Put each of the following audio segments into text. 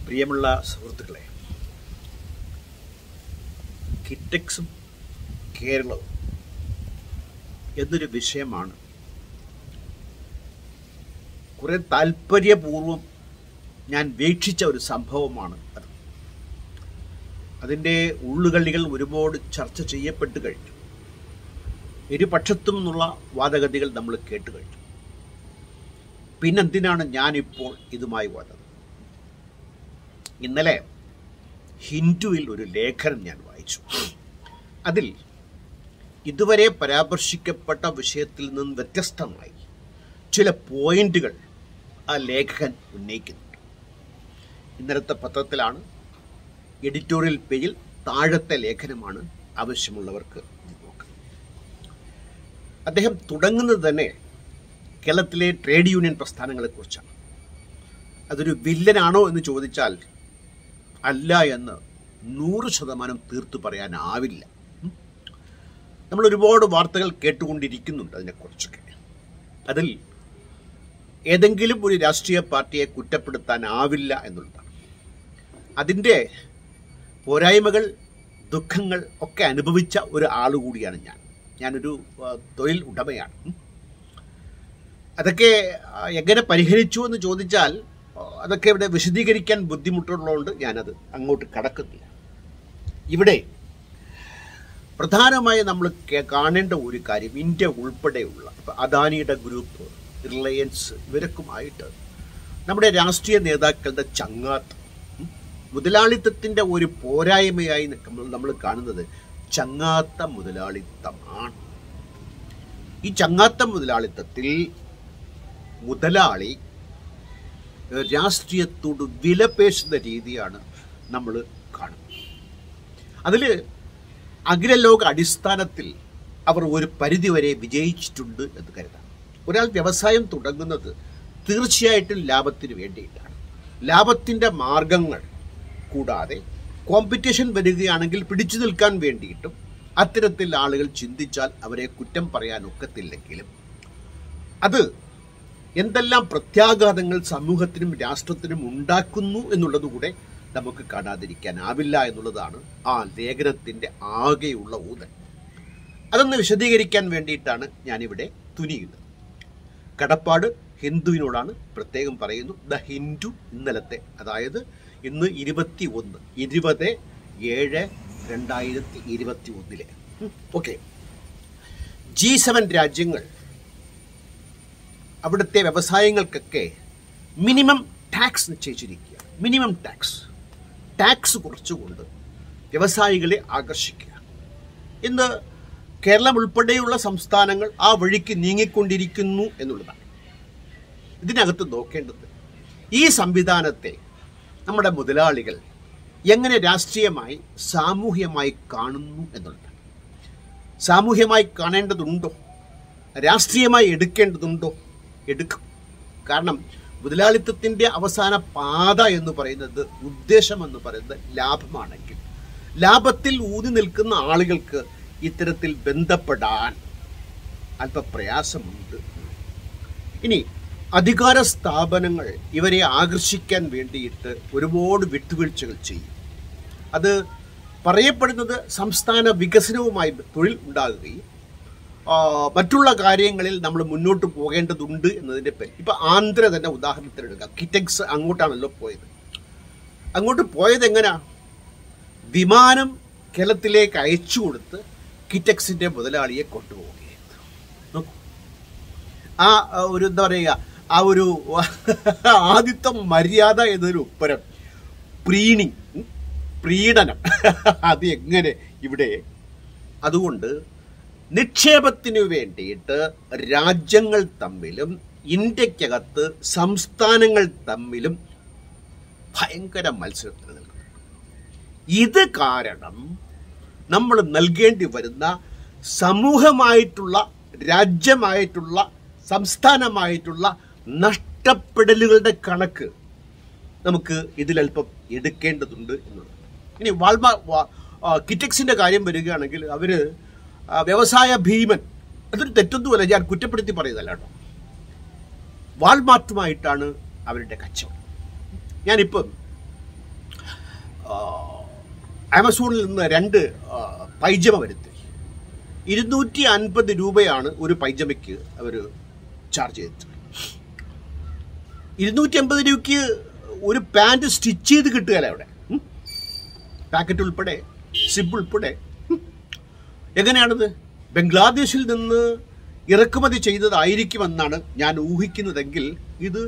പ്രിയമുള്ള സുഹൃത്തുക്കളെ, കിറ്റക്സും കേരളവും എന്നൊരു വിഷയമാണ്. കുറെ താല്പര്യപൂർവം ഞാൻ വീക്ഷിച്ച ഒരു സംഭവമാണ് അത്. അതിൻ്റെ ഉള്ളുകളികൾ ഒരുപാട് ചർച്ച ചെയ്യപ്പെട്ട് കഴിഞ്ഞു. ഇരുപക്ഷത്തും നിന്നുള്ള വാദഗതികൾ നമ്മൾ കേട്ട് കഴിഞ്ഞു. പിന്നെന്തിനാണ് ഞാനിപ്പോൾ ഇതുമായി വന്നത്? ഇന്നലെ ഹിന്ദുവിൽ ഒരു ലേഖനം ഞാൻ വായിച്ചു. അതിൽ ഇതുവരെ പരാമർശിക്കപ്പെട്ട വിഷയത്തിൽ നിന്ന് വ്യത്യസ്തമായി ചില പോയിന്റുകൾ ആ ലേഖകൻ ഉന്നയിക്കുന്നുണ്ട്. ഇന്നലത്തെ പത്രത്തിലാണ്, എഡിറ്റോറിയൽ പേജിൽ താഴത്തെ ലേഖനമാണ്. ആവശ്യമുള്ളവർക്ക് നോക്കാം. അദ്ദേഹം തുടങ്ങുന്നത് തന്നെ കേരളത്തിലെ ട്രേഡ് യൂണിയൻ പ്രസ്ഥാനങ്ങളെക്കുറിച്ചാണ്. അതൊരു വില്ലനാണോ എന്ന് ചോദിച്ചാൽ അല്ല എന്ന് 100% തീർത്തു പറയാനാവില്ല. നമ്മൾ ഒരുപാട് വാർത്തകൾ കേട്ടുകൊണ്ടിരിക്കുന്നുണ്ട് അതിനെക്കുറിച്ചൊക്കെ. അതിൽ ഏതെങ്കിലും ഒരു രാഷ്ട്രീയ പാർട്ടിയെ കുറ്റപ്പെടുത്താനാവില്ല എന്നുള്ളതാണ്. അതിൻ്റെ പോരായ്മകൾ, ദുഃഖങ്ങൾ ഒക്കെ അനുഭവിച്ച ഒരു ആൾ കൂടിയാണ് ഞാനൊരു തൊഴിൽ ഉടമയാണ്. അതൊക്കെ എങ്ങനെ പരിഹരിച്ചു എന്ന് ചോദിച്ചാൽ അതൊക്കെ ഇവിടെ വിശദീകരിക്കാൻ ബുദ്ധിമുട്ടുള്ളതുകൊണ്ട് ഞാനത് അങ്ങോട്ട് കടക്കുന്നില്ല. ഇവിടെ പ്രധാനമായി നമ്മൾ കാണേണ്ട ഒരു കാര്യം, ഇന്ത്യ ഉൾപ്പെടെയുള്ള അദാനിയുടെ ഗ്രൂപ്പ്, റിലയൻസ്, ഇവരൊക്കെയുമായിട്ട് നമ്മുടെ രാഷ്ട്രീയ നേതാക്കളുടെ ചങ്ങാത്തം, മുതലാളിത്തത്തിൻ്റെ ഒരു പോരായ്മയായി നമ്മൾ കാണുന്നത് ചങ്ങാത്ത മുതലാളിത്തമാണ്. ഈ ചങ്ങാത്ത മുതലാളിത്തത്തിൽ മുതലാളി രാഷ്ട്രീയത്തോട് വിലപേശുന്ന രീതിയാണ് നമ്മൾ കാണുന്നത്. അതിൽ അഖിലലോക അടിസ്ഥാനത്തിൽ അവർ ഒരു പരിധിവരെ വിജയിച്ചിട്ടുണ്ട് എന്ന് കരുതാം. ഒരാൾ വ്യവസായം തുടങ്ങുന്നത് തീർച്ചയായിട്ടും ലാഭത്തിന് വേണ്ടിയിട്ടാണ്. ലാഭത്തിൻ്റെ മാർഗങ്ങൾ കൂടാതെ കോമ്പറ്റീഷൻ വരികയാണെങ്കിൽ പിടിച്ചു നിൽക്കാൻ വേണ്ടിയിട്ടും അത്തരത്തിൽ ആളുകൾ ചിന്തിച്ചാൽ അവരെ കുറ്റം പറയാനൊക്കത്തില്ലെങ്കിലും അത് എന്തെല്ലാം പ്രത്യാഘാതങ്ങൾ സമൂഹത്തിനും രാഷ്ട്രത്തിനും ഉണ്ടാക്കുന്നു എന്നുള്ളതുകൂടെ നമുക്ക് കാണാതിരിക്കാനാവില്ല എന്നുള്ളതാണ് ആ ലേഖനത്തിൻ്റെ ആകെയുള്ള ഊന്നൽ. അതൊന്ന് വിശദീകരിക്കാൻ വേണ്ടിയിട്ടാണ് ഞാനിവിടെ തുനിയുന്നത്. കടപ്പാട് ഹിന്ദുവിനോടാണ് പ്രത്യേകം പറയുന്നു. ദ ഹിന്ദു ഇന്നലത്തെ, അതായത് ഇന്ന് 20/7/2021 ഓക്കെ, G7 രാജ്യങ്ങൾ അവിടുത്തെ വ്യവസായങ്ങൾക്കൊക്കെ മിനിമം ടാക്സ് നിശ്ചയിച്ചിരിക്കുക. മിനിമം ടാക്സ് കുറച്ചുകൊണ്ട് വ്യവസായികളെ ആകർഷിക്കുക. ഇന്ന് കേരളം ഉൾപ്പെടെയുള്ള സംസ്ഥാനങ്ങൾ ആ വഴിക്ക് നീങ്ങിക്കൊണ്ടിരിക്കുന്നു എന്നുള്ളതാണ്. ഇതിനകത്ത് നോക്കേണ്ടത് ഈ സംവിധാനത്തെ നമ്മുടെ മുതലാളികൾ എങ്ങനെ രാഷ്ട്രീയമായി, സാമൂഹ്യമായി കാണുന്നു എന്നുള്ളതാണ്. സാമൂഹ്യമായി കാണേണ്ടതുണ്ടോ, രാഷ്ട്രീയമായി എടുക്കേണ്ടതുണ്ടോ? എടുക്കും. കാരണം മുതലാളിത്തത്തിൻ്റെ അവസാന പാത എന്ന് പറയുന്നത്, ഉദ്ദേശം എന്ന് പറയുന്നത് ലാഭമാണെങ്കിൽ ലാഭത്തിൽ ഊന്നി നിൽക്കുന്ന ആളുകൾക്ക് ഇത്തരത്തിൽ ബന്ധപ്പെടാൻ അല്പ പ്രയാസമുണ്ട്. ഇനി അധികാര സ്ഥാപനങ്ങൾ ഇവരെ ആകർഷിക്കാൻ വേണ്ടിയിട്ട് ഒരുപാട് വിട്ടുവീഴ്ചകൾ ചെയ്യും. അത് പറയപ്പെടുന്നത് സംസ്ഥാന വികസനവുമായി തൊഴിൽ ഉണ്ടാകുകയും മറ്റുള്ള കാര്യങ്ങളിൽ നമ്മൾ മുന്നോട്ട് പോകേണ്ടതുണ്ട് എന്നതിൻ്റെ പേര്. ഇപ്പം ആന്ധ്ര തന്നെ ഉദാഹരണത്തിനെടുക്കാം. കിറ്റക്സ് അങ്ങോട്ടാണല്ലോ പോയത്. അങ്ങോട്ട് പോയത് എങ്ങനെയാ? വിമാനം കേരളത്തിലേക്ക് അയച്ചു കൊടുത്ത് കിറ്റക്സിൻ്റെ മുതലാളിയെ കൊണ്ടുപോവുകയായിരുന്നു. ആ ഒരു എന്താ പറയുക, ആ ഒരു ആദിത്യ മര്യാദ എന്നൊരു ഉപ്പരം, പ്രീണനം അത് എങ്ങനെ ഇവിടെ? അതുകൊണ്ട് നിക്ഷേപത്തിനു വേണ്ടിയിട്ട് രാജ്യങ്ങൾ തമ്മിലും ഇന്ത്യക്കകത്ത് സംസ്ഥാനങ്ങൾ തമ്മിലും ഭയങ്കര മത്സരത്തിന് നിൽക്കുന്നു. ഇത് കാരണം നമ്മൾ നൽകേണ്ടി വരുന്ന സമൂഹമായിട്ടുള്ള, രാജ്യമായിട്ടുള്ള, സംസ്ഥാനമായിട്ടുള്ള നഷ്ടപ്പെടലുകളുടെ കണക്ക് നമുക്ക് ഇതിലൽപ്പം എടുക്കേണ്ടതുണ്ട് എന്നുള്ളത്. ഇനി കിറ്റക്സിൻ്റെ കാര്യം വരികയാണെങ്കിൽ അവർ വ്യവസായ ഭീമൻ, അതൊരു തെറ്റൊന്നുമല്ല, ഞാൻ കുറ്റപ്പെടുത്തി പറയുന്നതല്ല കേട്ടോ. വാൾമാർട്ടുമായിട്ടാണ് അവരുടെ കച്ചവടം. ഞാനിപ്പം ആമസോണിൽ നിന്ന് 2 പൈജമ വരുത്തി. 250 രൂപയാണ് ഒരു പൈജമയ്ക്ക് അവർ ചാർജ് ചെയ്തത്. 250 രൂപയ്ക്ക് ഒരു പാൻറ് സ്റ്റിച്ച് ചെയ്ത് കിട്ടുകയല്ല അവിടെ, പാക്കറ്റ് ഉൾപ്പെടെ, സിബ് ഉൾപ്പെടെ. എങ്ങനെയാണത്? ബംഗ്ലാദേശിൽ നിന്ന് ഇറക്കുമതി ചെയ്തതായിരിക്കുമെന്നാണ് ഞാൻ ഊഹിക്കുന്നതെങ്കിൽ ഇത്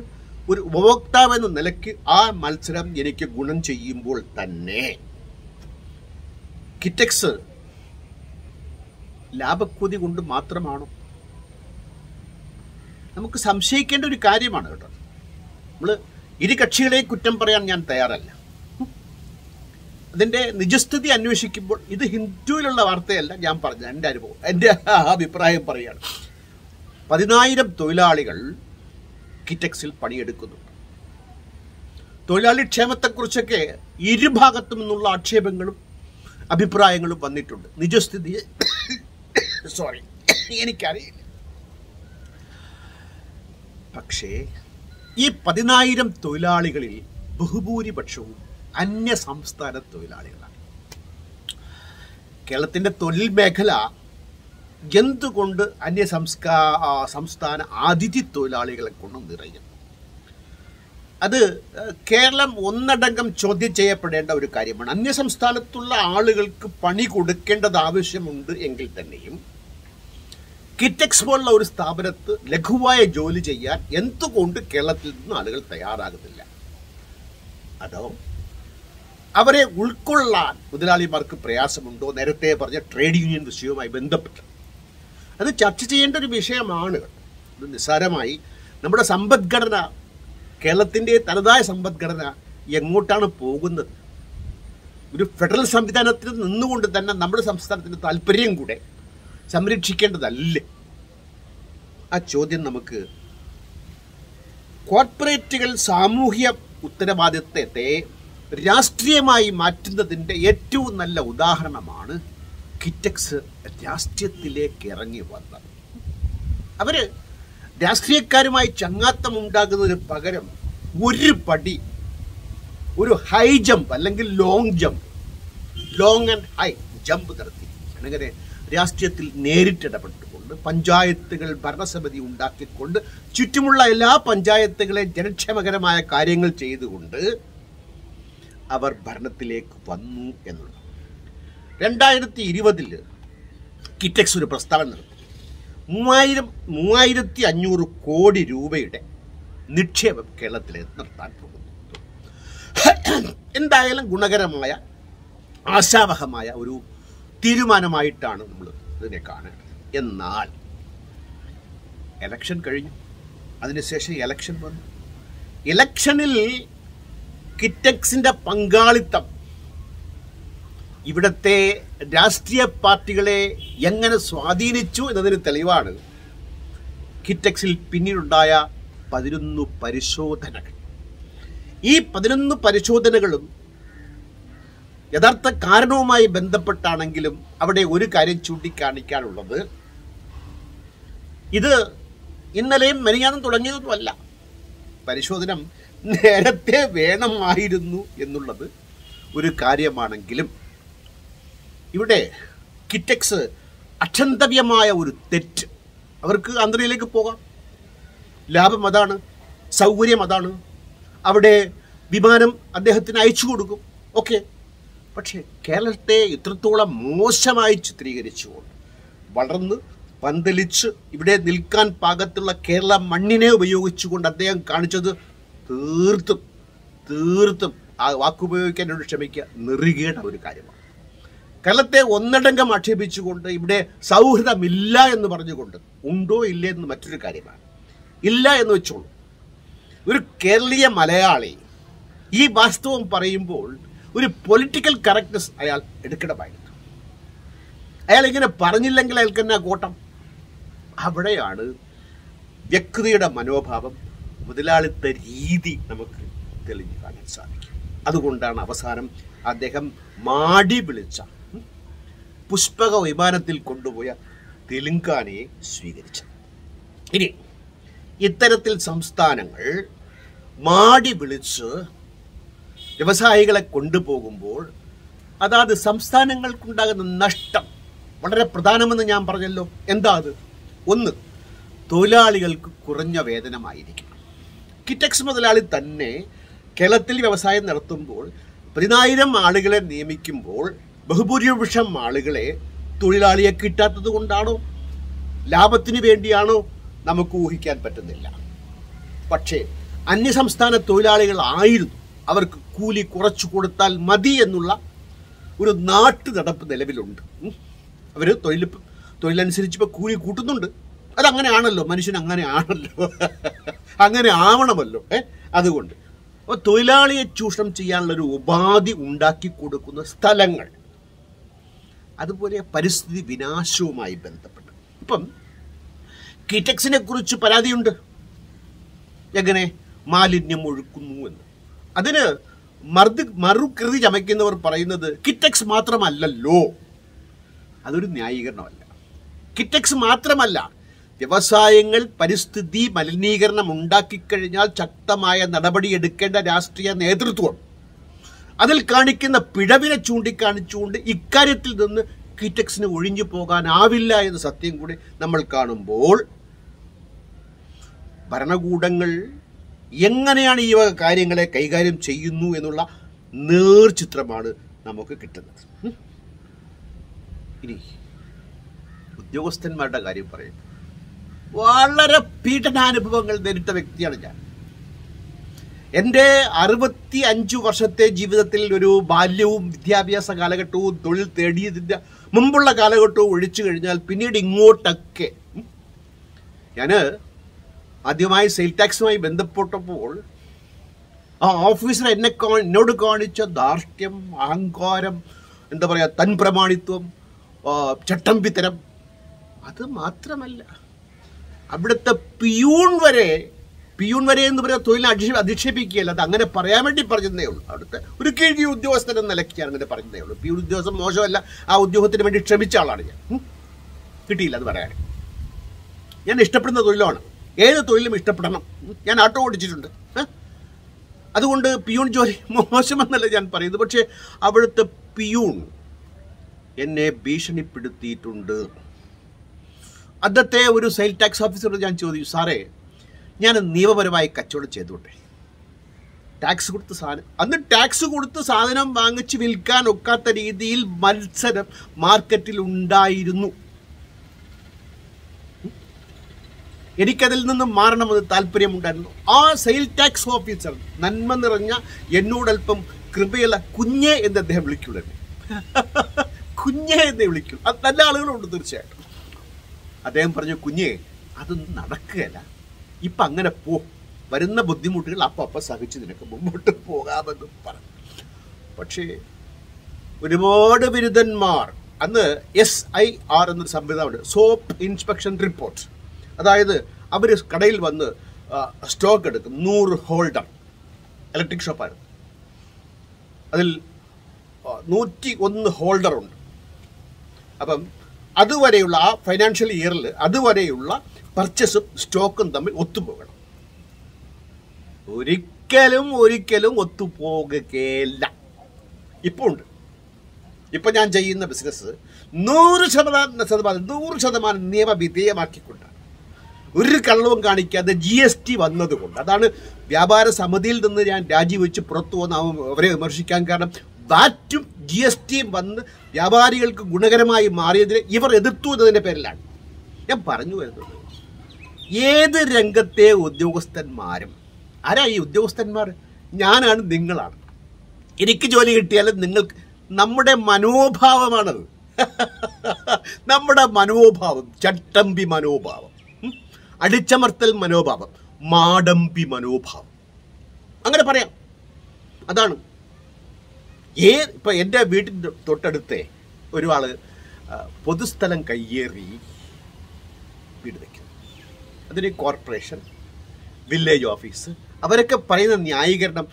ഒരു ഉപഭോക്താവ് എന്ന നിലയ്ക്ക് ആ മത്സരം എനിക്ക് ഗുണം ചെയ്യുമ്പോൾ തന്നെ കിറ്റെക്സ് ലാഭക്കൊതി കൊണ്ട് മാത്രമാണോ? നമുക്ക് സംശയിക്കേണ്ട ഒരു കാര്യമാണ് കേട്ടോ. നമ്മൾ ഇരു കക്ഷികളെ കുറ്റം പറയാൻ ഞാൻ തയ്യാറല്ല. അതിൻ്റെ നിജസ്ഥിതി അന്വേഷിക്കുമ്പോൾ ഇത് ഹിന്ദുവിലുള്ള വാർത്തയല്ല ഞാൻ പറഞ്ഞത്, എൻ്റെ അനുഭവം, എൻ്റെ അഭിപ്രായം പറയുകയാണ്. 10,000 തൊഴിലാളികൾ കിറ്റെക്സിൽ പണിയെടുക്കുന്നുണ്ട്. തൊഴിലാളി ക്ഷേമത്തെക്കുറിച്ചൊക്കെ ഇരുഭാഗത്തു നിന്നുള്ള ആക്ഷേപങ്ങളും അഭിപ്രായങ്ങളും വന്നിട്ടുണ്ട്. നിജസ്ഥിതി എനിക്കറിയില്ല. പക്ഷേ ഈ 10,000 തൊഴിലാളികളിൽ ബഹുഭൂരിപക്ഷവും അന്യ സംസ്ഥാന തൊഴിലാളികളാണ്. കേരളത്തിൻ്റെ തൊഴിൽ മേഖല എന്തുകൊണ്ട് അന്യ സംസ്ഥാന അതിഥി തൊഴിലാളികളെ കൊണ്ട് നിറയും? അത് കേരളം ഒന്നടങ്കം ചോദ്യം ചെയ്യപ്പെടേണ്ട ഒരു കാര്യമാണ്. അന്യ സംസ്ഥാനത്തുള്ള ആളുകൾക്ക് പണി കൊടുക്കേണ്ടത് ആവശ്യമുണ്ട് എങ്കിൽ തന്നെയും കിറ്റെക്സ് പോലുള്ള ഒരു സ്ഥാപനത്ത് ലഘുവായ ജോലി ചെയ്യാൻ എന്തുകൊണ്ട് കേരളത്തിൽ നിന്ന് ആളുകൾ തയ്യാറാകുന്നില്ല? അതോ അവരെ ഉൾക്കൊള്ളാൻ മുതലാളിമാർക്ക് പ്രയാസമുണ്ടോ? നേരത്തെ പറഞ്ഞ ട്രേഡ് യൂണിയൻ വിഷയവുമായി ബന്ധപ്പെട്ട് അത് ചർച്ച ചെയ്യേണ്ട ഒരു വിഷയമാണ്. ഇത് നിസ്സാരമായി നമ്മുടെ സമ്പദ്ഘടന, കേരളത്തിൻ്റെ തനതായ സമ്പദ്ഘടന എങ്ങോട്ടാണ് പോകുന്നത്? ഒരു ഫെഡറൽ സംവിധാനത്തിൽ നിന്നുകൊണ്ട് തന്നെ നമ്മുടെ സംസ്ഥാനത്തിൻ്റെ താല്പര്യം കൂടെ സംരക്ഷിക്കേണ്ടതല്ലേ? ആ ചോദ്യം നമുക്ക് കോർപ്പറേറ്റുകൾ സാമൂഹ്യ ഉത്തരവാദിത്തത്തെ രാഷ്ട്രീയമായി മാറ്റുന്നതിൻ്റെ ഏറ്റവും നല്ല ഉദാഹരണമാണ് കിറ്റെക്സ് രാഷ്ട്രീയത്തിലേക്ക് ഇറങ്ങി വന്നത്. അവർ രാഷ്ട്രീയക്കാരുമായി ചങ്ങാത്തം ഉണ്ടാകുന്നതിന് പകരം ഒരു പടി, ഒരു ഹൈ ജമ്പ് അല്ലെങ്കിൽ ലോങ് ആൻഡ് ഹൈ ജമ്പ് നടത്തി. അങ്ങനെ രാഷ്ട്രീയത്തിൽ നേരിട്ടിടപെട്ടുകൊണ്ട് പഞ്ചായത്തുകൾ ഭരണസമിതി ഉണ്ടാക്കിക്കൊണ്ട് ചുറ്റുമുള്ള എല്ലാ പഞ്ചായത്തുകളെ ജനക്ഷേമകരമായ കാര്യങ്ങൾ ചെയ്തുകൊണ്ട് അവർ ഭരണത്തിലേക്ക് വന്നു എന്നുള്ളത്. 2020 കിറ്റെക്സ് ഒരു പ്രസ്താവന നടത്തി. 3,500 കോടി രൂപയുടെ നിക്ഷേപം കേരളത്തിലേക്ക് നടത്താൻ പോകുന്നു. എന്തായാലും ഗുണകരമായ, ആശാവഹമായ ഒരു തീരുമാനമായിട്ടാണ് നമ്മൾ ഇതിനെ കാണേണ്ടത്. എന്നാൽ ഇലക്ഷൻ കഴിഞ്ഞു, അതിനുശേഷം ഇലക്ഷൻ വന്നു. ഇലക്ഷനിൽ കിറ്റെക്സിൻ്റെ പങ്കാളിത്തം ഇവിടുത്തെ രാഷ്ട്രീയ പാർട്ടികളെ എങ്ങനെ സ്വാധീനിച്ചു എന്നതിന് തെളിവാണ് കിറ്റെക്സിൽ പിന്നീടുണ്ടായ 11 പരിശോധനകൾ. ഈ 11 പരിശോധനകളും യഥാർത്ഥ കാരണവുമായി ബന്ധപ്പെട്ടാണെങ്കിലും അവിടെ ഒരു കാര്യം ചൂണ്ടിക്കാണിക്കാനുള്ളത്, ഇത് ഇന്നലെയും മെനിഞ്ഞാന്നും തുടങ്ങിയതൊന്നുമല്ല. പരിശോധന നേരത്തെ വേണമായിരുന്നു എന്നുള്ളത് ഒരു കാര്യമാണെങ്കിലും ഇവിടെ കിറ്റെക്സ് അക്ഷന്തവ്യമായ ഒരു തെറ്റ്, അവർക്ക് ആന്ധ്രയിലേക്ക് പോകാം, ലാഭം അതാണ്, സൗകര്യം അതാണ്, അവിടെ വിമാനം അദ്ദേഹത്തിന് അയച്ചു കൊടുക്കും, ഓക്കെ. പക്ഷേ കേരളത്തെ ഇത്രത്തോളം മോശമായി ചിത്രീകരിച്ചുകൊണ്ട് വളർന്ന് പന്തലിച്ച് ഇവിടെ നിൽക്കാൻ പാകത്തുള്ള കേരള മണ്ണിനെ ഉപയോഗിച്ചുകൊണ്ട് അദ്ദേഹം കാണിച്ചത് തീർത്തും ആ വാക്കുപയോഗിക്കാൻ എന്നോട് ക്ഷമിക്കുക, നെറുകേണ്ട ഒരു കാര്യമാണ്. കേരളത്തെ ഒന്നടങ്കം ആക്ഷേപിച്ചുകൊണ്ട് ഇവിടെ സൗഹൃദമില്ല എന്ന് പറഞ്ഞുകൊണ്ട്, ഉണ്ടോ ഇല്ലേ എന്ന് മറ്റൊരു കാര്യമാണ്, ഇല്ല എന്ന് വെച്ചോളൂ. ഒരു കേരളീയ മലയാളി ഈ വാസ്തവം പറയുമ്പോൾ ഒരു പൊളിറ്റിക്കൽ കറക്റ്റ്നെസ് അയാൾ എടുക്കണമായിരുന്നു. അയാൾ ഇങ്ങനെ പറഞ്ഞില്ലെങ്കിൽ അയാൾക്ക് തന്നെ കോട്ടം. അവിടെയാണ് വ്യക്തിയുടെ മനോഭാവം, മുതലാളിത്ത രീതി നമുക്ക് തെളിഞ്ഞു കാണാൻ സാധിക്കും. അതുകൊണ്ടാണ് അവസാനം അദ്ദേഹം മാടി വിളിച്ച പുഷ്പക വിമാനത്തിൽ കൊണ്ടുപോയ തെലുങ്കാനയെ സ്വീകരിച്ചത്. ഇനി ഇത്തരത്തിൽ സംസ്ഥാനങ്ങൾ മാടി വിളിച്ച് വ്യവസായികളെ കൊണ്ടുപോകുമ്പോൾ അതാത് സംസ്ഥാനങ്ങൾക്കുണ്ടാകുന്ന നഷ്ടം വളരെ പ്രധാനമെന്ന് ഞാൻ പറഞ്ഞല്ലോ. എന്താ അത്? ഒന്ന്, തൊഴിലാളികൾക്ക് കുറഞ്ഞ വേതനമായിരിക്കും. കിറ്റക്സ് മുതലാളി തന്നെ കേരളത്തിൽ വ്യവസായം നടത്തുമ്പോൾ 10,000 ആളുകളെ നിയമിക്കുമ്പോൾ ബഹുഭൂരിപക്ഷം ആളുകളെ തൊഴിലാളിയെ കിട്ടാത്തത് കൊണ്ടാണോ, ലാഭത്തിന് വേണ്ടിയാണോ, നമുക്ക് ഊഹിക്കാൻ പറ്റുന്നില്ല. പക്ഷേ അന്യസംസ്ഥാന തൊഴിലാളികളായിരുന്നു. അവർക്ക് കൂലി കുറച്ചു കൊടുത്താൽ മതി എന്നുള്ള ഒരു നാട്ടു നടപ്പ് നിലവിലുണ്ട്. അവർ തൊഴിലനുസരിച്ച് ഇപ്പോൾ കൂലി കൂട്ടുന്നുണ്ട്. അതങ്ങനെയാണല്ലോ, മനുഷ്യൻ അങ്ങനെയാണല്ലോ, അങ്ങനെ ആവണമല്ലോ. അതുകൊണ്ട് അപ്പോൾ തൊഴിലാളിയെ ചൂഷണം ചെയ്യാനുള്ളൊരു ഉപാധി ഉണ്ടാക്കി കൊടുക്കുന്ന സ്ഥലങ്ങൾ, അതുപോലെ പരിസ്ഥിതി വിനാശവുമായി ബന്ധപ്പെട്ട് ഇപ്പം കിറ്റക്സിനെ കുറിച്ച് പരാതിയുണ്ട്. എങ്ങനെ മാലിന്യം ഒഴുക്കുന്നു എന്ന്. അതിന് മറുകൃതി ചമയ്ക്കുന്നവർ പറയുന്നത് കിറ്റക്സ് മാത്രമല്ലല്ലോ. അതൊരു ന്യായീകരണമല്ല. കിറ്റക്സ് മാത്രമല്ല, വ്യവസായങ്ങൾ പരിസ്ഥിതി മലിനീകരണം ഉണ്ടാക്കിക്കഴിഞ്ഞാൽ ശക്തമായ നടപടിയെടുക്കേണ്ട രാഷ്ട്രീയ നേതൃത്വം അതിൽ കാണിക്കുന്ന പിഴവിനെ ചൂണ്ടിക്കാണിച്ചുകൊണ്ട് ഇക്കാര്യത്തിൽ നിന്ന് കിറ്റക്സിന് ഒഴിഞ്ഞു പോകാനാവില്ല എന്ന സത്യം കൂടി നമ്മൾ കാണുമ്പോൾ ഭരണകൂടങ്ങൾ എങ്ങനെയാണ് ഈ വക കാര്യങ്ങളെ കൈകാര്യം ചെയ്യുന്നു എന്നുള്ള നേർചിത്രമാണ് നമുക്ക് കിട്ടുന്നത്. ഇനി ഉദ്യോഗസ്ഥന്മാരുടെ കാര്യം പറയും. വളരെ പീഡനാനുഭവങ്ങൾ നേരിട്ട വ്യക്തിയാണ് ഞാൻ. എൻ്റെ 65 വർഷത്തെ ജീവിതത്തിൽ ഒരു ബാല്യവും വിദ്യാഭ്യാസ കാലഘട്ടവും തൊഴിൽ തേടിയതിൻ്റെ മുമ്പുള്ള കാലഘട്ടവും ഒഴിച്ചു കഴിഞ്ഞാൽ പിന്നീട് ഇങ്ങോട്ടൊക്കെ ഞാൻ ആദ്യമായി സെയിൽ ടാക്സുമായി ബന്ധപ്പെട്ടപ്പോൾ ആ ഓഫീസർ എന്നോട് കാണിച്ച ധാർഷ്ട്യം, അഹങ്കാരം, എന്താ പറയുക, തൻപ്രമാണിത്വം, ചട്ടമ്പിത്തരം, അത് മാത്രമല്ല അവിടുത്തെ പിയൂൺ വരെ എന്ന് പറയുന്ന തൊഴിലിനെ അധിക്ഷേപിക്കുകയല്ല. അത് അങ്ങനെ പറയാൻ വേണ്ടി പറഞ്ഞതേ ഉള്ളൂ. അവിടുത്തെ ഒരു കീഴ് ഉദ്യോഗസ്ഥൻ എന്ന നിലയ്ക്കാണ് അങ്ങനെ പറഞ്ഞതേ ഉള്ളൂ. പിയൂൺ ഉദ്യോഗസ്ഥൻ മോശമല്ല, ആ ഉദ്യോഗത്തിന് വേണ്ടി ക്ഷമിച്ച ആളാണ് ഞാൻ. കിട്ടിയില്ല അത് പറയാൻ. ഞാൻ ഇഷ്ടപ്പെടുന്ന തൊഴിലാണ്. ഏത് തൊഴിലും ഇഷ്ടപ്പെടണം. ഞാൻ ആട്ടോ ഓടിച്ചിട്ടുണ്ട്. അതുകൊണ്ട് പിയൂൺ ജോലി മോശമെന്നല്ല ഞാൻ പറയുന്നത്. പക്ഷേ അവിടുത്തെ പിയൂൺ എന്നെ ഭീഷണിപ്പെടുത്തിയിട്ടുണ്ട്. അന്നത്തെ ഒരു സെയിൽ ടാക്സ് ഓഫീസറോട് ഞാൻ ചോദിച്ചു, സാറേ ഞാൻ നിയമപരമായി കച്ചവടം ചെയ്തോട്ടെ, ടാക്സ് കൊടുത്ത് സാധനം, അന്ന് ടാക്സ് കൊടുത്ത് സാധനം വാങ്ങിച്ച് വിൽക്കാൻ ഒക്കാത്ത രീതിയിൽ മത്സരം മാർക്കറ്റിൽ ഉണ്ടായിരുന്നു. എനിക്കതിൽ നിന്ന് മാറണമെന്ന് താല്പര്യമുണ്ടായിരുന്നു. ആ സെയിൽ ടാക്സ് ഓഫീസർ നന്മ നിറഞ്ഞ എന്നോടൽപ്പം കൃപയുള്ള കുഞ്ഞെ എന്ന് അദ്ദേഹം വിളിക്കുള്ളൂ. കുഞ്ഞെ എന്നേ വിളിക്കൂ. അത് നല്ല ആളുകളുണ്ട് തീർച്ചയായിട്ടും. അദ്ദേഹം പറഞ്ഞു, കുഞ്ഞെ അതൊന്നും നടക്കുകയല്ല, ഇപ്പം അങ്ങനെ പോ, വരുന്ന ബുദ്ധിമുട്ടുകൾ അപ്പം സഹിച്ച് നിനക്ക് മുമ്പോട്ട് പോകാമെന്ന് പറഞ്ഞു. പക്ഷേ ഒരുപാട് ബിരുദന്മാർ, അന്ന് SIR എന്നൊരു സംവിധാനമുണ്ട്, സോപ്പ് ഇൻസ്പെക്ഷൻ റിപ്പോർട്ട്. അതായത് അവർ കടയിൽ വന്ന് സ്റ്റോക്ക് എടുക്കും. 100 ഹോൾഡർ ഇലക്ട്രിക് ഷോപ്പായിരുന്നു. അതിൽ 101 ഹോൾഡറുണ്ട്. അപ്പം അതുവരെയുള്ള ആ ഫൈനാൻഷ്യൽ ഇയറിൽ അതുവരെയുള്ള പർച്ചേസും സ്റ്റോക്കും തമ്മിൽ ഒത്തുപോകണം. ഒരിക്കലും ഒത്തുപോകുകയില്ല. ഇപ്പോൾ ഉണ്ട്. ഇപ്പം ഞാൻ ചെയ്യുന്ന ബിസിനസ് 100% നിയമവിധേയമാക്കിക്കൊണ്ടാണ്. ഒരു കള്ളവും കാണിക്കാതെ GST വന്നതുകൊണ്ട്. അതാണ് വ്യാപാര സമിതിയിൽ നിന്ന് ഞാൻ രാജിവെച്ച് പുറത്തു വന്ന് അവരെ വിമർശിക്കാൻ കാരണം. വാറ്റും GSTയും വന്ന് വ്യാപാരികൾക്ക് ഗുണകരമായി മാറിയതിനെ ഇവർ എതിർത്തു എന്നതിൻ്റെ പേരിലാണ് ഞാൻ പറഞ്ഞു വരുന്നത്. ഏത് രംഗത്തെ ഉദ്യോഗസ്ഥന്മാരും, ആരാ ഈ ഉദ്യോഗസ്ഥന്മാർ? ഞാനാണ്, നിങ്ങളാണ്. എനിക്ക് ജോലി കിട്ടിയാലും നിങ്ങൾക്ക്, നമ്മുടെ മനോഭാവമാണത്. നമ്മുടെ മനോഭാവം, ചട്ടമ്പി മനോഭാവം, അടിച്ചമർത്തൽ മനോഭാവം, മാടമ്പി മനോഭാവം, അങ്ങനെ പറയാം. അതാണ്. ഇപ്പം എൻ്റെ വീട്ടിൻ്റെ തൊട്ടടുത്ത് ഒരാൾ പൊതുസ്ഥലം കയ്യേറി വീട് വയ്ക്കും. അതിന് കോർപ്പറേഷൻ, വില്ലേജ് ഓഫീസ്, അവരൊക്കെ പറയുന്ന ന്യായീകരണം,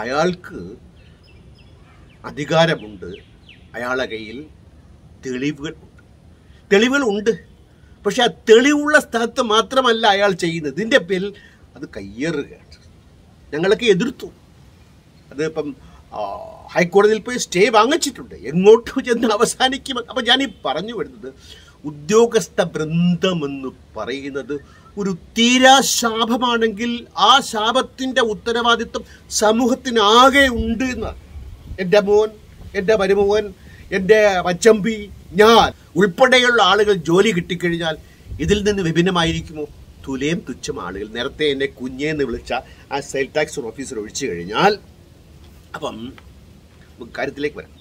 അയാൾക്ക് അധികാരമുണ്ട്, അയാളുടെ കയ്യിൽ തെളിവുകളുണ്ട്. പക്ഷെ ആ തെളിവുള്ള സ്ഥലത്ത് മാത്രമല്ല അയാൾ ചെയ്യുന്നത്. ഇതിൻ്റെ പേരിൽ അത് കയ്യേറുകയാണ്. ഞങ്ങളൊക്കെ എതിർത്തു. അത് ഇപ്പം ഹൈക്കോടതിയിൽ പോയി സ്റ്റേ വാങ്ങിച്ചിട്ടുണ്ട്. എങ്ങോട്ട് ചെന്ന് അവസാനിക്കും? അപ്പം ഞാനീ പറഞ്ഞു വരുന്നത്, ഉദ്യോഗസ്ഥ വൃന്ദമെന്ന് പറയുന്നത് ഒരു തീരാ ശാപമാണെങ്കിൽ ആ ശാപത്തിൻ്റെ ഉത്തരവാദിത്വം സമൂഹത്തിനാകെ ഉണ്ട് എന്നാണ്. എൻ്റെ മോൻ, എൻ്റെ മരുമോൻ, എൻ്റെ മച്ചമ്പി, ഞാൻ ഉൾപ്പെടെയുള്ള ആളുകൾ ജോലി കിട്ടിക്കഴിഞ്ഞാൽ ഇതിൽ നിന്ന് വിഭിന്നമായിരിക്കുമോ? തുലയും തുച്ഛം ആളുകൾ. നേരത്തെ എന്നെ കുഞ്ഞേന്ന് വിളിച്ച ആ സെയിൽ ടാക്സ് ഓഫീസർ ഒഴിച്ചു കഴിഞ്ഞാൽ, അപ്പം കാര്യത്തിലേക്ക് വരാം.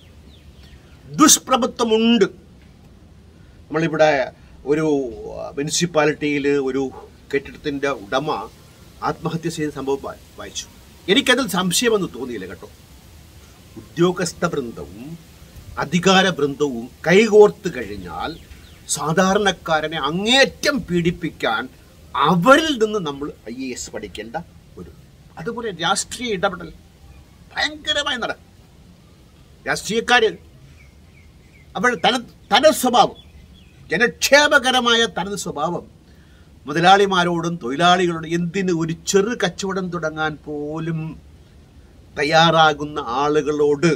ദുഷ്പ്രഭുത്വമുണ്ട്. നമ്മളിവിടെ ഒരു മുനിസിപ്പാലിറ്റിയിൽ ഒരു കെട്ടിടത്തിൻ്റെ ഉടമ ആത്മഹത്യ ചെയ്ത സംഭവം വായിച്ചു. എനിക്കതിൽ സംശയമൊന്നും തോന്നിയില്ല കേട്ടോ. ഉദ്യോഗസ്ഥ വൃന്ദവും അധികാര വൃന്ദവും കൈകോർത്ത് കഴിഞ്ഞാൽ സാധാരണക്കാരനെ അങ്ങേറ്റം പീഡിപ്പിക്കാൻ അവരിൽ നിന്ന് നമ്മൾ IAS പഠിക്കേണ്ട ഒരു. അതുപോലെ രാഷ്ട്രീയ ഇടപെടൽ ഭയങ്കരമായി നടക്കും. രാഷ്ട്രീയക്കാര് അവരുടെ തനത് സ്വഭാവം, ജനക്ഷേമകരമായ തനത് സ്വഭാവം മുതലാളിമാരോടും തൊഴിലാളികളോടും എന്തിന് ഒരു ചെറു കച്ചവടം തുടങ്ങാൻ പോലും തയ്യാറാകുന്ന ആളുകളോട്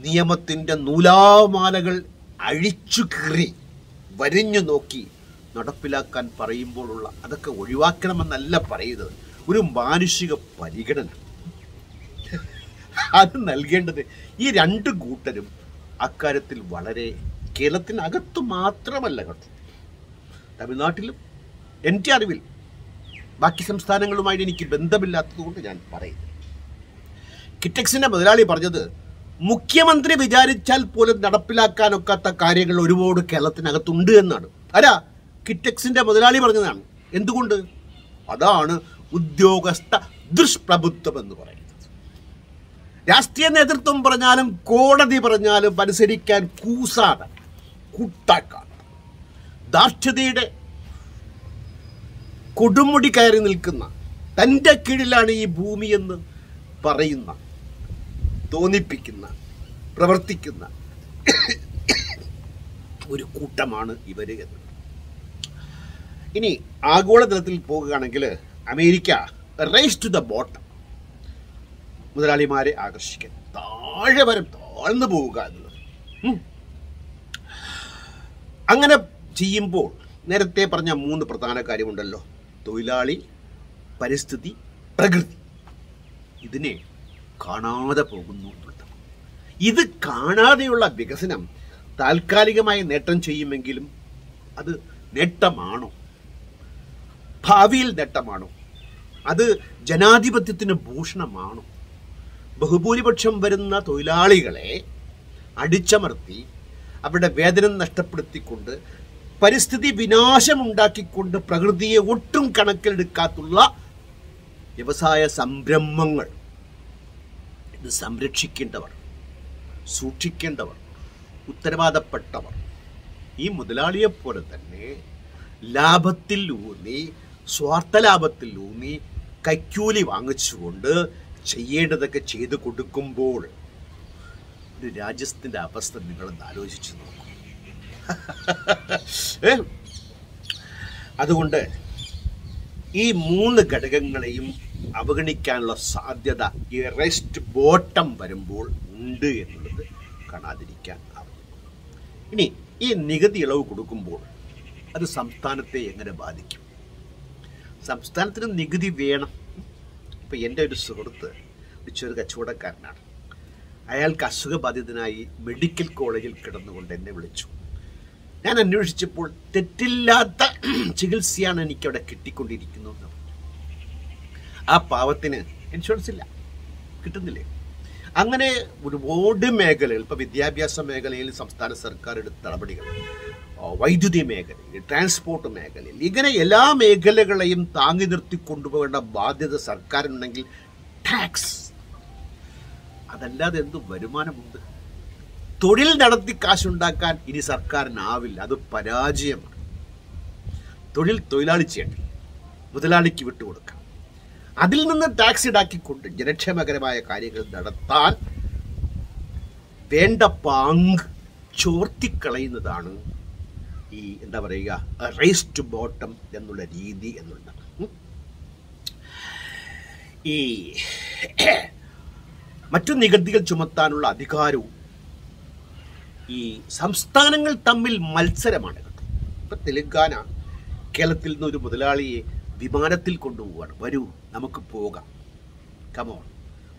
നിയമത്തിൻ്റെ നൂലാമാലകൾ അഴിച്ചു കീറി വരിഞ്ഞു നോക്കി നടപ്പിലാക്കാൻ പറയുമ്പോഴുള്ള അതൊക്കെ ഒഴിവാക്കണമെന്നല്ല പറയുന്നത്. ഒരു മാനുഷിക പരിഗണന അത് നൽകേണ്ടത് ഈ രണ്ട് കൂട്ടരും അക്കാര്യത്തിൽ വളരെ, കേരളത്തിനകത്ത് മാത്രമല്ല കേട്ടോ, തമിഴ്നാട്ടിലും എൻ്റെ അറിവിൽ ബാക്കി സംസ്ഥാനങ്ങളുമായിട്ട് എനിക്ക് ബന്ധമില്ലാത്തതുകൊണ്ട് ഞാൻ പറയുന്നു. കിറ്റക്സിൻ്റെ മുതലാളി പറഞ്ഞത് മുഖ്യമന്ത്രി വിചാരിച്ചാൽ പോലും നടപ്പിലാക്കാനൊക്കാത്ത കാര്യങ്ങൾ ഒരുപാട് കേരളത്തിനകത്തുണ്ട് എന്നാണ്. അല്ല, കിറ്റക്സിൻ്റെ മുതലാളി പറഞ്ഞതാണ്. എന്തുകൊണ്ട്? അതാണ് ഉദ്യോഗസ്ഥ ദുഷ്പ്രഭുത്വം എന്ന് പറയുന്നത്. രാഷ്ട്രീയ നേതൃത്വം പറഞ്ഞാലും കോടതി പറഞ്ഞാലും അനുസരിക്കാൻ കൂസാതെ, കൂട്ടാക്കാതെ, ധാർഷ്ട്യതയുടെ കൊടുമുടി കയറി നിൽക്കുന്ന, തൻ്റെ കീഴിലാണ് ഈ ഭൂമിയെന്ന് പറയുന്ന, തോന്നിപ്പിക്കുന്ന, പ്രവർത്തിക്കുന്ന ഒരു കൂട്ടമാണ് ഇവര് എന്ന്. ഇനി ആഗോളതലത്തിൽ പോകുകയാണെങ്കിൽ America race to the bottom, മുതലാളിമാരെ ആകർഷിക്കാൻ താഴെ വരെ താഴ്ന്നു പോവുക എന്നുള്ളത്. അങ്ങനെ ചെയ്യുമ്പോൾ നേരത്തെ പറഞ്ഞ 3 പ്രധാന കാര്യമുണ്ടല്ലോ: തൊഴിലാളി, പരിസ്ഥിതി, പ്രകൃതി. ഇതിനെ കാണാതെ പോകുന്നു എന്നുള്ളത്. ഇത് കാണാതെയുള്ള വികസനം താൽക്കാലികമായി നേട്ടം ചെയ്യുമെങ്കിലും അത് നേട്ടമാണോ? ഭാവിയിൽ നേട്ടമാണോ? അത് ജനാധിപത്യത്തിന് ഭൂഷണമാണോ? ബഹുഭൂരിപക്ഷം വരുന്ന തൊഴിലാളികളെ അടിച്ചമർത്തി അവരുടെ വേതനം നഷ്ടപ്പെടുത്തിക്കൊണ്ട് പരിസ്ഥിതി വിനാശമുണ്ടാക്കിക്കൊണ്ട് പ്രകൃതിയെ ഒട്ടും കണക്കിലെടുക്കാത്തുള്ള വ്യവസായ സംരംഭങ്ങൾ ഇത് സംരക്ഷിക്കേണ്ടവർ, സൂക്ഷിക്കേണ്ടവർ, ഉത്തരവാദപ്പെട്ടവർ ഈ മുതലാളിയെപ്പോലെ തന്നെ ലാഭത്തിൽ ഊന്നി, സ്വാർത്ഥ ലാഭത്തിൽ ഊന്നി കൈക്കൂലി വാങ്ങിച്ചുകൊണ്ട് ചെയ്യേണ്ടതൊക്കെ ചെയ്തു കൊടുക്കുമ്പോൾ ഒരു രാജ്യത്തിൻ്റെ അവസ്ഥ നിങ്ങളൊന്ന് ആലോചിച്ച് നോക്കൂ. അതുകൊണ്ട് ഈ 3 ഘടകങ്ങളെയും അവഗണിക്കാനുള്ള സാധ്യത ഈ റെസ്റ്റ് ബോട്ടം വരുമ്പോൾ ഉണ്ട് എന്നുള്ളത് കാണാതിരിക്കാൻ ആവും. ഇനി ഈ നികുതി ഇളവ് കൊടുക്കുമ്പോൾ അത് സംസ്ഥാനത്തെ എങ്ങനെ ബാധിക്കും? സംസ്ഥാനത്തിന് നികുതി വേണം. ഇപ്പം എൻ്റെ ഒരു സുഹൃത്ത് ഒരു ചെറു കച്ചവടക്കാരനാണ്. അയാൾക്ക് അസുഖബാധിതനായി മെഡിക്കൽ കോളേജിൽ കിടന്നുകൊണ്ട് എന്നെ വിളിച്ചു. ഞാൻ അന്വേഷിച്ചപ്പോൾ തെറ്റില്ലാത്ത ചികിത്സയാണ് എനിക്കവിടെ കിട്ടിക്കൊണ്ടിരിക്കുന്നത്. ആ പാവത്തിന് ഇൻഷുറൻസ് ഇല്ല, കിട്ടുന്നില്ലേ? അങ്ങനെ ഒരുപാട് മേഖലകൾ, ഇപ്പോൾ വിദ്യാഭ്യാസ മേഖലയിൽ സംസ്ഥാന സർക്കാർ എടുത്ത നടപടികൾ, വൈദ്യുതി മേഖലയിൽ, ട്രാൻസ്പോർട്ട് മേഖലയിൽ, ഇങ്ങനെ എല്ലാ മേഖലകളെയും താങ്ങി നിർത്തി കൊണ്ടുപോകേണ്ട ബാധ്യത സർക്കാരിനുണ്ടെങ്കിൽ ടാക്സ്, അതല്ലാതെ എന്ത് വരുമാനമുണ്ട്? തൊഴിൽ നടത്തി കാശുണ്ടാക്കാൻ ഇനി സർക്കാരിനാവില്ല, അത് പരാജയമാണ്. തൊഴിൽ തൊഴിലാളി ചെയ്യട്ടെ, മുതലാളിക്ക് വിട്ടുകൊടുക്കാം. അതിൽ നിന്ന് ടാക്സ് ഈടാക്കിക്കൊണ്ട് ജനക്ഷേമകരമായ കാര്യങ്ങൾ നടത്താൻ വേണ്ട പാങ്ക് ചോർത്തിക്കളയുന്നതാണ് ഈ എന്താ പറയുക റേസ് ടു ബോട്ടം എന്നുള്ള രീതി എന്നുള്ളത്. ഈ മറ്റു നികുതികൾ ചുമത്താനുള്ള അധികാരവും. ഈ സംസ്ഥാനങ്ങൾ തമ്മിൽ മത്സരമാണ്. ഇപ്പൊ തെലങ്കാന കേരളത്തിൽ നിന്ന് ഒരു മുതലാളിയെ വിമാനത്തിൽ കൊണ്ടുപോവാണ്. വരൂ നമുക്ക് പോകാം, കമോൺ,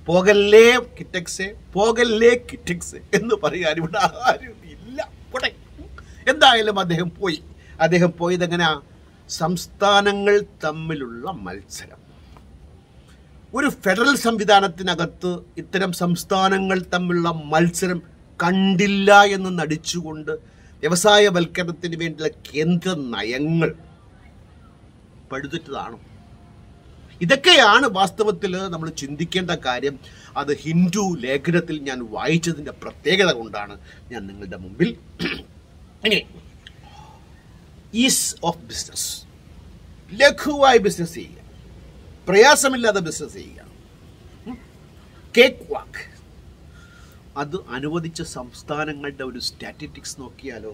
പോകല്ലേ കിറ്റക്സ്, പോകല്ലേ കിറ്റക്സ് എന്ന് പറയാൻ ഇവിടെ ആരും ഇല്ല. എന്തായാലും അദ്ദേഹം പോയി. അദ്ദേഹം പോയത് എങ്ങനെയാ? സംസ്ഥാനങ്ങൾ തമ്മിലുള്ള മത്സരം. ഒരു ഫെഡറൽ സംവിധാനത്തിനകത്ത് ഇത്തരം സംസ്ഥാനങ്ങൾ തമ്മിലുള്ള മത്സരം കണ്ടില്ല എന്ന് നടിച്ചുകൊണ്ട് വ്യവസായവൽക്കരണത്തിന് വേണ്ടിയുള്ള കേന്ദ്ര നയങ്ങൾ പഴുതിട്ടതാണ്. ഇതൊക്കെയാണ് വാസ്തവത്തിൽ നമ്മൾ ചിന്തിക്കേണ്ട കാര്യം. അത് ഹിന്ദു ലേഖനത്തിൽ ഞാൻ വായിച്ചതിൻ്റെ പ്രത്യേകത കൊണ്ടാണ് ഞാൻ നിങ്ങളുടെ മുമ്പിൽ. ഇനി ഈസ് ഓഫ് ബിസിനസ്, ലഘുവായി ബിസിനസ് ചെയ്യുക, പ്രയാസമില്ലാതെ ബിസിനസ് ചെയ്യുക, കേക്ക് വാക്ക്, അത് അനുവദിച്ച സംസ്ഥാനങ്ങളുടെ ഒരു സ്റ്റാറ്റിസ്റ്റിക്സ് നോക്കിയാലോ,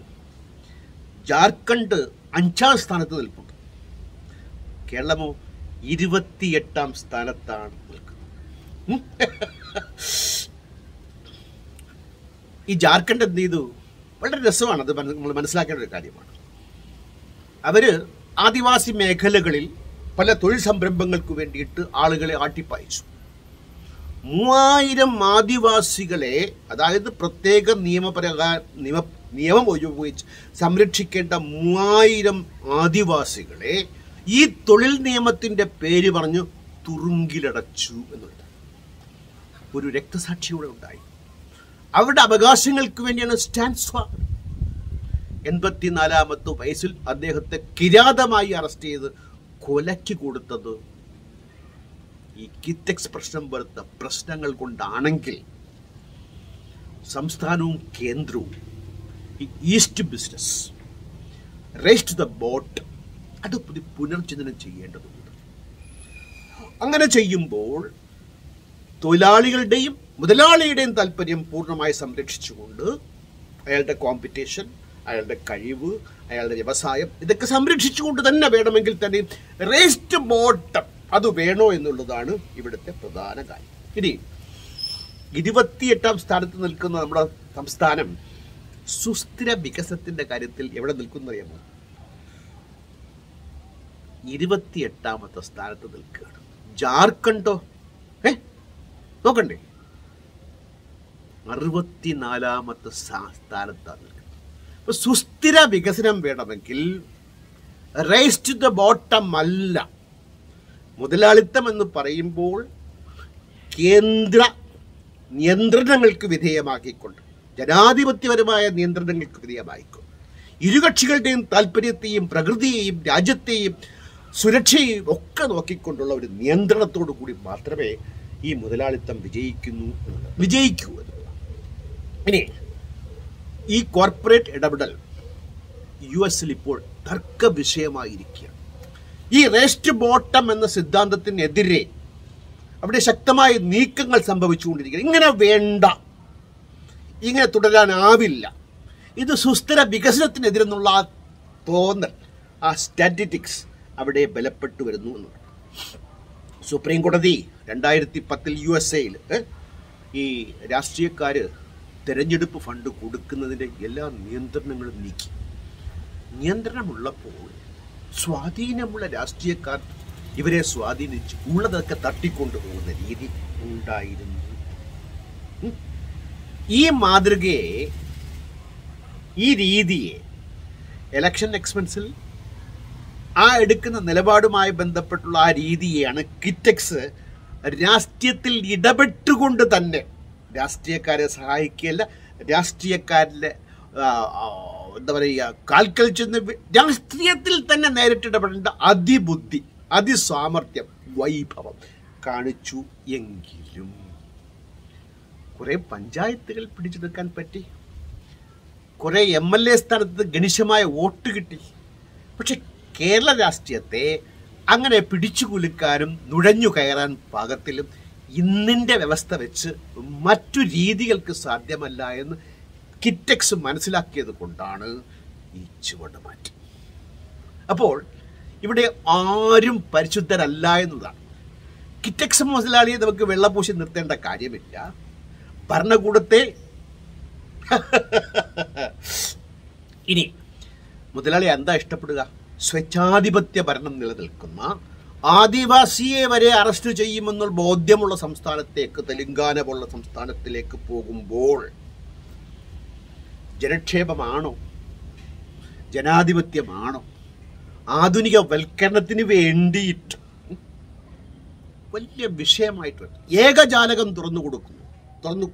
ജാർഖണ്ഡ് 5ാം സ്ഥാനത്ത് നിൽപ്പുണ്ട്. കേരളമോ 28ാം സ്ഥാനത്താണ് നിൽക്കുന്നത്. ഈ ജാർഖണ്ഡ് എന്ത് ചെയ്തു? വളരെ രസമാണ്. അത് നമ്മൾ മനസ്സിലാക്കേണ്ട ഒരു കാര്യമാണ്. അവര് ആദിവാസി മേഖലകളിൽ പല തൊഴിൽ സംരംഭങ്ങൾക്ക് വേണ്ടിയിട്ട് ആളുകളെ ആട്ടിപ്പായിച്ചു. 3000 ആദിവാസികളെ, അതായത് പ്രത്യേക നിയമം ഉപയോഗിച്ച് സംരക്ഷിക്കേണ്ട 3000 ആദിവാസികളെ ഈ തൊഴിൽ നിയമത്തിന്റെ പേര് പറഞ്ഞു തുറുങ്കിലടച്ചു എന്നുള്ളത്. ഒരു രക്തസാക്ഷിയുടെ ഉണ്ടായി. അവരുടെ അവകാശങ്ങൾക്ക് വേണ്ടിയാണ് സ്റ്റാൻസ്വാർ 84ാമത്തെ വയസ്സിൽ അദ്ദേഹത്തെ കിരാതമായി അറസ്റ്റ് ചെയ്ത് കൊലയ്ക്ക് കൊടുത്തത് ഈ കിറ്റക്സ് പ്രശ്നം പോലത്തെ പ്രശ്നങ്ങൾ കൊണ്ടാണെങ്കിൽ സംസ്ഥാനവും കേന്ദ്രവും ഈ ease business, race to the bottom, അത് പുനർചിന്തനം ചെയ്യേണ്ടതുണ്ട്. അങ്ങനെ ചെയ്യുമ്പോൾ തൊഴിലാളികളുടെയും മുതലാളിയുടെയും താല്പര്യം പൂർണ്ണമായി സംരക്ഷിച്ചുകൊണ്ട് അയാളുടെ കോമ്പറ്റീഷൻ, അയാളുടെ കഴിവ്, അയാളുടെ വ്യവസായം, ഇതൊക്കെ സംരക്ഷിച്ചുകൊണ്ട് തന്നെ വേണമെങ്കിൽ തന്നെ റേസ് ടു ബോട്ടം അത് വേണോ എന്നുള്ളതാണ് ഇവിടുത്തെ പ്രധാന കാര്യം. ഇനി 28ാം സ്ഥാനത്ത് നിൽക്കുന്ന നമ്മുടെ സംസ്ഥാനം സുസ്ഥിര വികസനത്തിന്റെ കാര്യത്തിൽ എവിടെ നിൽക്കുന്ന അറിയാമോ? 28ാമത്തെ സ്ഥാനത്ത് നിൽക്കുകയാണ്. ജാർഖണ്ഡോ നോക്കണ്ടേ, 64ാമത്തെ സ്ഥാനത്താണ് നിൽക്കുന്നത്. അപ്പൊ സുസ്ഥിര വികസനം വേണമെങ്കിൽ റേസ് ടു ദ ബോട്ടം അല്ല. മുതലാളിത്തം എന്ന് പറയുമ്പോൾ കേന്ദ്ര നിയന്ത്രണങ്ങൾക്ക് വിധേയമാക്കിക്കൊണ്ട്, ജനാധിപത്യപരമായ നിയന്ത്രണങ്ങൾക്ക് വിധേയമായിക്കൊണ്ട്, ഇരുകക്ഷികളുടെയും താല്പര്യത്തെയും പ്രകൃതിയെയും രാജ്യത്തെയും സുരക്ഷയെയും ഒക്കെ നോക്കിക്കൊണ്ടുള്ള ഒരു നിയന്ത്രണത്തോടു കൂടി മാത്രമേ ഈ മുതലാളിത്തം വിജയിക്കൂ എന്നുള്ളത്. ഇനി ഈ കോർപ്പറേറ്റ് ഇടപെടൽ US ഇപ്പോൾ തർക്ക വിഷയമായിരിക്കുകയാണ്. ഈ റേസ് ടു ബോട്ടം എന്ന സിദ്ധാന്തത്തിനെതിരെ അവിടെ ശക്തമായ നീക്കങ്ങൾ സംഭവിച്ചുകൊണ്ടിരിക്കുകയാണ്. ഇങ്ങനെ വേണ്ട, ഇങ്ങനെ തുടരാനാവില്ല, ഇത് സുസ്ഥിര വികസനത്തിനെതിരെന്നുള്ള ആ തോന്നൽ, ആ സ്റ്റാറ്റിസ്റ്റിക്സ് അവിടെ ബലപ്പെട്ടു വരുന്നു എന്നുള്ളത്. സുപ്രീം കോടതി 2010 USA-ൽ ഈ രാഷ്ട്രീയക്കാര് തെരഞ്ഞെടുപ്പ് ഫണ്ട് കൊടുക്കുന്നതിൻ്റെ എല്ലാ നിയന്ത്രണങ്ങളും നീക്കി. നിയന്ത്രണമുള്ളപ്പോൾ സ്വാധീനമുള്ള രാഷ്ട്രീയക്കാർ ഇവരെ സ്വാധീനിച്ച് ഉള്ളതൊക്കെ തട്ടിക്കൊണ്ടുപോകുന്ന രീതി ഉണ്ടായിരുന്നു. ഈ മാതൃകയെ, ഈ രീതിയെ ഇലക്ഷൻ എക്സ്പെൻസിൽ ആ എടുക്കുന്ന നിലപാടുമായി ബന്ധപ്പെട്ടുള്ള ആ രീതിയെയാണ് കിറ്റക്സ് രാഷ്ട്രീയത്തിൽ ഇടപെട്ടുകൊണ്ട് തന്നെ, രാഷ്ട്രീയക്കാരെ സഹായിക്കുകയല്ല, രാഷ്ട്രീയക്കാരിലെ എന്താ പറയുക, കാൽക്കൽ ചെന്ന് രാഷ്ട്രീയത്തിൽ തന്നെ നേരിട്ടിടപെടേണ്ട അതിബുദ്ധി, അതിസാമർത്ഥ്യം, വൈഭവം കാണിച്ചു. എങ്കിലും കുറെ പഞ്ചായത്തുകൾ പിടിച്ചെടുക്കാൻ പറ്റി, കുറെ MLA സ്ഥാനത്ത് ഗണിശമായ വോട്ട് കിട്ടി. പക്ഷെ കേരള രാഷ്ട്രീയത്തെ അങ്ങനെ പിടിച്ചു കുലുക്കാനും നുഴഞ്ഞു കയറാൻ പാകത്തിലും ഇന്നിൻ്റെ വ്യവസ്ഥ വെച്ച് മറ്റു രീതികൾക്ക് സാധ്യമല്ല എന്ന് കിറ്റക്സ് മനസ്സിലാക്കിയത് കൊണ്ടാണ് ഈ ചുവടുമാറ്റം. അപ്പോൾ ഇവിടെ ആരും പരിശുദ്ധരല്ല എന്നതാണ്. കിറ്റക്സ് മുതലാളിയെ നമുക്ക് വെള്ളപൂശി നിർത്തേണ്ട കാര്യമില്ല. ഭരണകൂടത്തെ ഇനി മുതലാളി എന്താ ഇഷ്ടപ്പെടുക? സ്വേച്ഛാധിപത്യ ഭരണം നിലനിൽക്കുന്ന ആദിവാസിയെ വരെ അറസ്റ്റ് ചെയ്യുമെന്നുള്ള ബോധ്യമുള്ള സംസ്ഥാനത്തേക്ക്, തെലങ്കാന പോലുള്ള സംസ്ഥാനത്തിലേക്ക് പോകുമ്പോൾ ജനക്ഷേമമാണോ, ജനാധിപത്യമാണോ? ആധുനിക വൽക്കരണത്തിന് വേണ്ടിയിട്ട് വലിയ വിഷയമായിട്ട് ഏകജാലകം തുറന്നു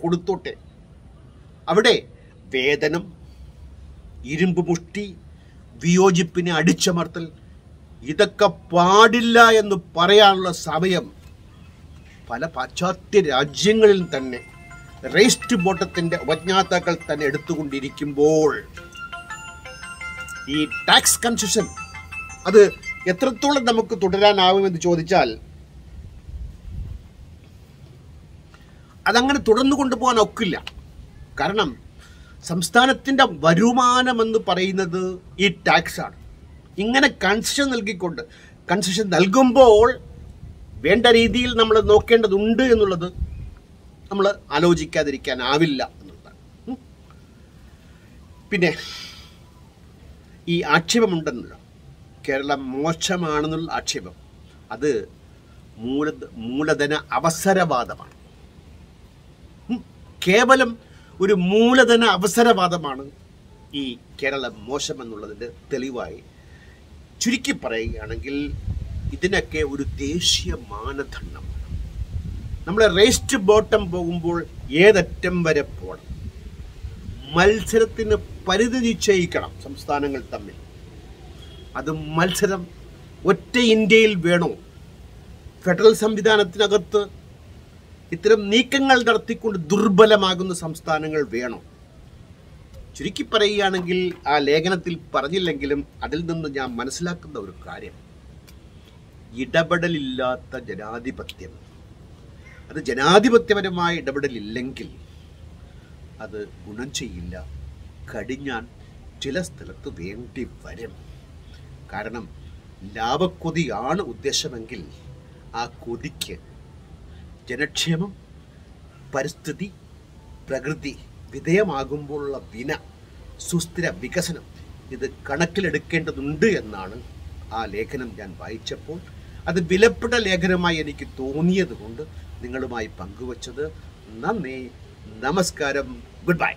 കൊടുത്തോട്ടെ. അവിടെ വേതനം, ഇരുമ്പ് മുഷ്ടി, വിയോജിപ്പിനെ അടിച്ചമർത്തൽ, ഇതൊക്കെ പാടില്ല എന്ന് പറയാനുള്ള സമയം പല പാശ്ചാത്യ രാജ്യങ്ങളിൽ തന്നെ റേസ്റ്റ് ബോട്ടത്തിന്റെ ഉപജ്ഞാതാക്കൾ തന്നെ എടുത്തുകൊണ്ടിരിക്കുമ്പോൾ ഈ ടാക്സ് കൺസെഷൻ അത് എത്രത്തോളം നമുക്ക് തുടരാനാവുമെന്ന് ചോദിച്ചാൽ അതങ്ങനെ തുടർന്നു കൊണ്ടുപോകാൻ ഒക്കില്ല. കാരണം സംസ്ഥാനത്തിൻ്റെ വരുമാനമെന്ന് പറയുന്നത് ഈ ടാക്സാണ്. ഇങ്ങനെ കൺസെഷൻ നൽകുമ്പോൾ വേണ്ട രീതിയിൽ നമ്മൾ നോക്കേണ്ടതുണ്ട് എന്നുള്ളത് നമ്മൾ ആലോചിക്കാതിരിക്കാനാവില്ല എന്നുള്ളതാണ്. പിന്നെ ഈ ആക്ഷേപമുണ്ടെന്നുള്ള കേരളം മോശമാണെന്നുള്ള ആക്ഷേപം, അത് മൂലധന അവസരവാദമാണ്. കേവലം ഒരു മൂലധന അവസരവാദമാണ് ഈ കേരളം മോശമെന്നുള്ളതിൻ്റെ തെളിവായി. ചുരുക്കി പറയുകയാണെങ്കിൽ ഇതിനൊക്കെ ഒരു ദേശീയ മാനദണ്ഡമാണ്. നമ്മൾ റേസ്റ്റ് ബോട്ടം പോകുമ്പോൾ ഏതറ്റം വരെ പോകണം, മത്സരത്തിന് പരിധി നിശ്ചയിക്കണം സംസ്ഥാനങ്ങൾ തമ്മിൽ. അത് മത്സരം ഒറ്റ ഇന്ത്യയിൽ വേണോ? ഫെഡറൽ സംവിധാനത്തിനകത്ത് ഇത്തരം നീക്കങ്ങൾ നടത്തിക്കൊണ്ട് ദുർബലമാകുന്ന സംസ്ഥാനങ്ങൾ വേണോ? ചുരുക്കി പറയുകയാണെങ്കിൽ ആ ലേഖനത്തിൽ പറഞ്ഞില്ലെങ്കിലും അതിൽ നിന്ന് ഞാൻ മനസ്സിലാക്കുന്ന ഒരു കാര്യം, ഇടപെടലില്ലാത്ത ജനാധിപത്യം, അത് ജനാധിപത്യപരമായ ഇടപെടലില്ലെങ്കിൽ അത് ഗുണം ചെയ്യില്ല. കടിഞ്ഞാൻ ചില സ്ഥലത്ത് വേണ്ടി വരും. കാരണം ലാഭക്കൊതിയാണ് ഉദ്ദേശമെങ്കിൽ ആ കൊതിക്ക് ജനക്ഷേമം, പരിസ്ഥിതി, പ്രകൃതി വിധേയമാകുമ്പോഴുള്ള വിന, സുസ്ഥിര വികസനം, ഇത് കണക്കിലെടുക്കേണ്ടതുണ്ട് എന്നാണ് ആ ലേഖനം ഞാൻ വായിച്ചപ്പോൾ അത് വിലപ്പെട്ട ലേഖനമായി എനിക്ക് തോന്നിയത് കൊണ്ട് നിങ്ങളുമായി പങ്കുവച്ചത്. നന്ദി, നമസ്കാരം, ഗുഡ് ബൈ.